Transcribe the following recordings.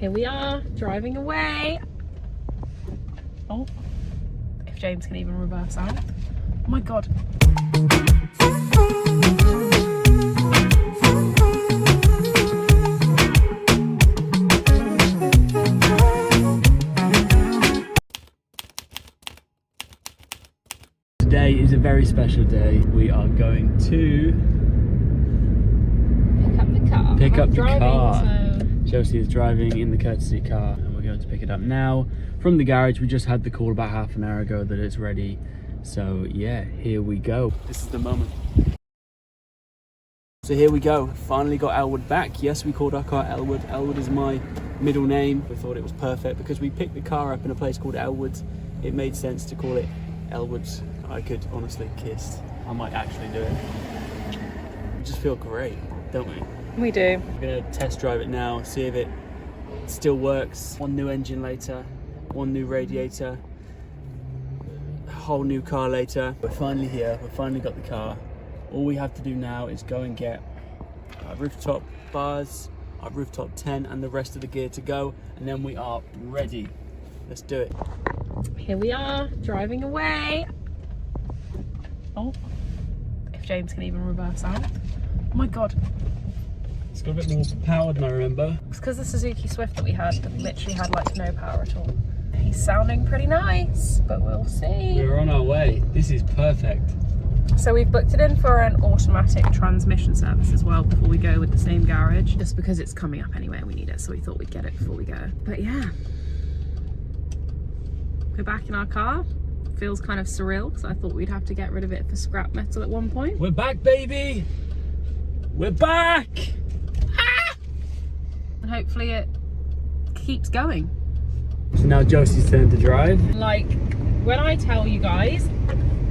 Here we are, driving away. Oh, if James can even reverse out. Oh my God. Today is a very special day. We are going to pick up the car. Pick up the car. So... Josie is driving in the courtesy car and we're going to pick it up now from the garage. We just had the call about half an hour ago that it's ready. So yeah, here we go. This is the moment. So here we go. Finally got Elwood back. Yes, we called our car Elwood. Elwood is my middle name. We thought it was perfect because we picked the car up in a place called Elwood. It made sense to call it Elwood. I could honestly kiss. I might actually do it. We just feel great, don't we? We do. We're gonna test drive it now, see if it still works. One new engine later, one new radiator, a whole new car later. We're finally here, we've finally got the car. All we have to do now is go and get our rooftop bars, our rooftop tent and the rest of the gear to go, and then we are ready. Let's do it. Here we are, driving away. Oh, if James can even reverse out. Oh my God. It's got a bit more power than I remember. It's because the Suzuki Swift that we had literally had like no power at all. He's sounding pretty nice, but we'll see. We're on our way. This is perfect. So we've booked it in for an automatic transmission service as well before we go with the same garage, just because it's coming up anyway and we need it, so we thought we'd get it before we go. But yeah, we're back in our car. Feels kind of surreal because I thought we'd have to get rid of it for scrap metal at one point. We're back, baby! We're back! Ah! And hopefully it keeps going. So now Josie's turn to drive. Like, when I tell you guys,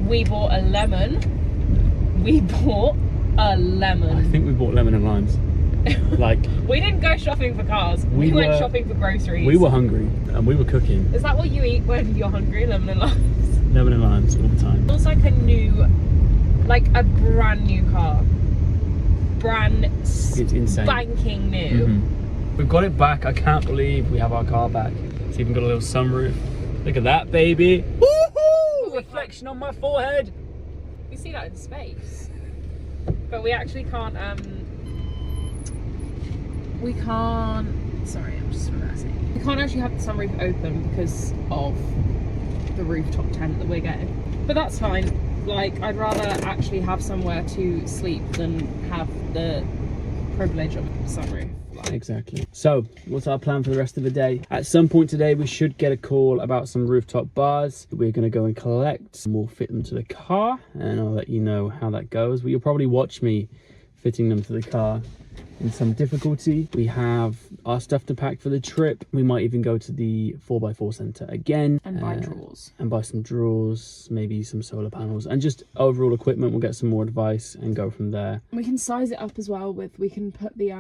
we bought a lemon. We bought a lemon. I think we bought lemon and limes. Like, we didn't go shopping for cars. We went shopping for groceries. We were hungry and we were cooking. Is that what you eat when you're hungry? Lemon and limes? Lemon and limes all the time. It feels like a new, like a brand new car. It's insane. Spanking new. We've got it back. I can't believe we have our car back. It's even got a little sunroof. Look at that, baby. Woohoo! Reflection on my forehead. You see that in space. But we actually can't, sorry, I'm just reversing. We can't actually have the sunroof open because of the rooftop tent that we're getting. But that's fine. Like, I'd rather actually have somewhere to sleep than have the privilege of the sunroof. Exactly. So, what's our plan for the rest of the day? At some point today, we should get a call about some rooftop bars. We're going to go and collect, and we'll fit them to the car, and I'll let you know how that goes. But you'll probably watch me fitting them to the car in some difficulty. We have our stuff to pack for the trip. We might even go to the 4x4 centre again and buy drawers, and buy some drawers, maybe some solar panels and just overall equipment. We'll get some more advice and go from there. We can size it up as well with, we can put the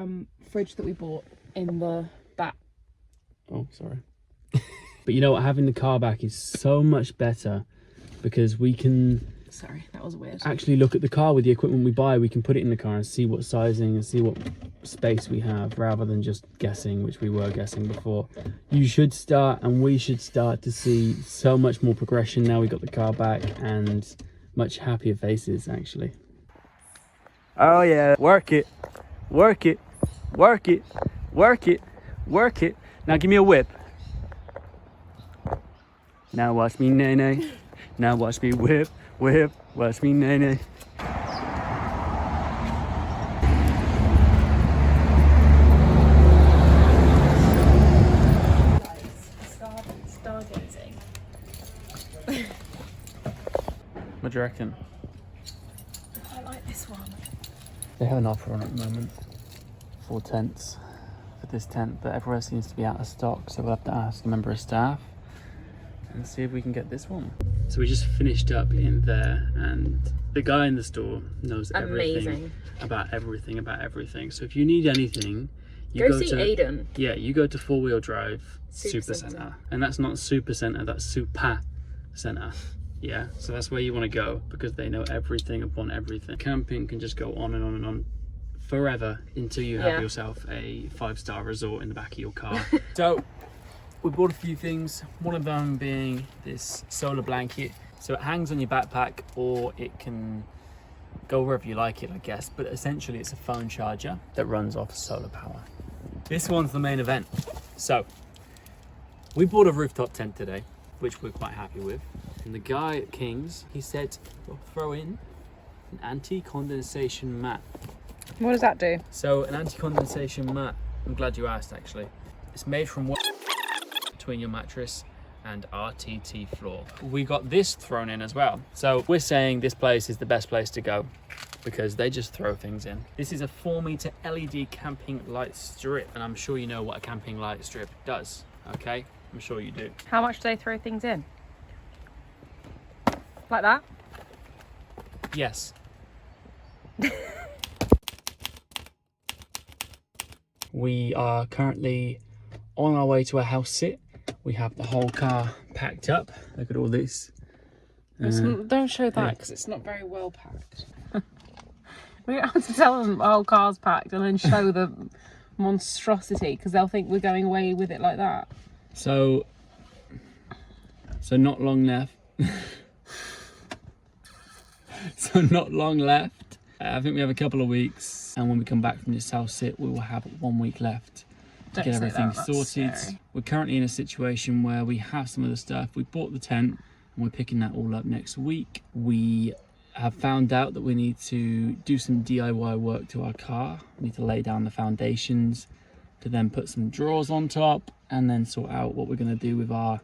fridge that we bought in the back. Oh, sorry. But you know what, having the car back is so much better because we can, sorry, that was weird, actually look at the car with the equipment we buy. We can put it in the car and see what sizing and see what space we have rather than just guessing, which we were guessing before. You should start, and we should start to see so much more progression now we got the car back, and much happier faces actually. Oh yeah, work it, work it, work it, work it, work it. Now give me a whip. Now watch me nay nay. Now watch me whip, whip, watch me nay nay. Stargazing. What do you reckon? I like this one. They have an offer on at the moment for tents, for this tent, but everywhere seems to be out of stock, so we'll have to ask a member of staff and see if we can get this one. So we just finished up in there, and the guy in the store knows everything about everything. So if you need anything, you go see to Aiden. Yeah, you go to 4-wheel drive Super Centre, and that's not Super Centre, that's Super Centre. Yeah, so that's where you want to go because they know everything upon everything. Camping can just go on and on and on forever until you have Yeah. yourself a 5-star resort in the back of your car. So we bought a few things, one of them being this solar blanket. So it hangs on your backpack, or it can go wherever you like it, I guess, but essentially it's a phone charger that runs off solar power. This one's the main event. So we bought a rooftop tent today, which we're quite happy with. And the guy at King's, he said, we'll throw in an anti-condensation mat. What does that do? So an anti-condensation mat, I'm glad you asked actually. It's made from what between your mattress and RTT floor. We got this thrown in as well. So we're saying this place is the best place to go because they just throw things in. This is a 4-meter LED camping light strip, and I'm sure you know what a camping light strip does, okay? I'm sure you do. How much do they throw things in? Like that? Yes. We are currently on our way to a house sit. We have the whole car packed up. Look at all this. Don't show that because it's not very well packed. We don't have to tell them the whole car's packed and then show the monstrosity because they'll think we're going away with it like that. So not long left. So not long left. I think we have a couple of weeks, and when we come back from this house sit, we will have 1 week left to Don't get say everything that, that's sorted. scary. We're currently in a situation where we have some of the stuff. We bought the tent and we're picking that all up next week. We have found out that we need to do some DIY work to our car. We need to lay down the foundations, to then put some drawers on top, and then sort out what we're going to do with our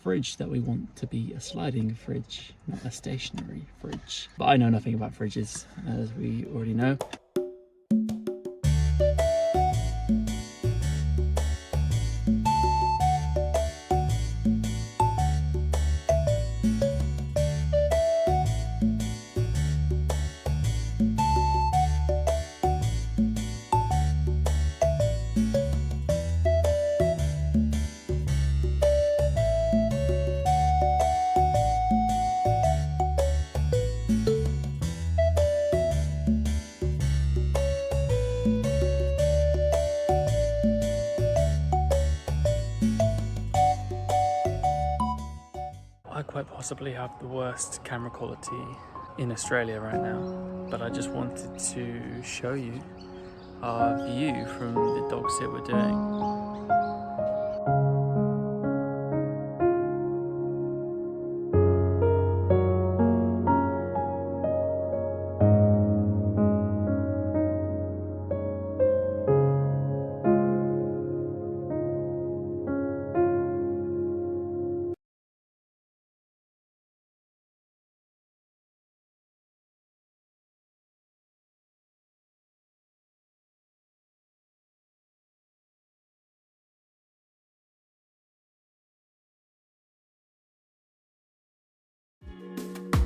fridge that we want to be a sliding fridge, not a stationary fridge. But I know nothing about fridges, as we already know. I quite possibly have the worst camera quality in Australia right now, but I just wanted to show you our view from the dog sit we're doing.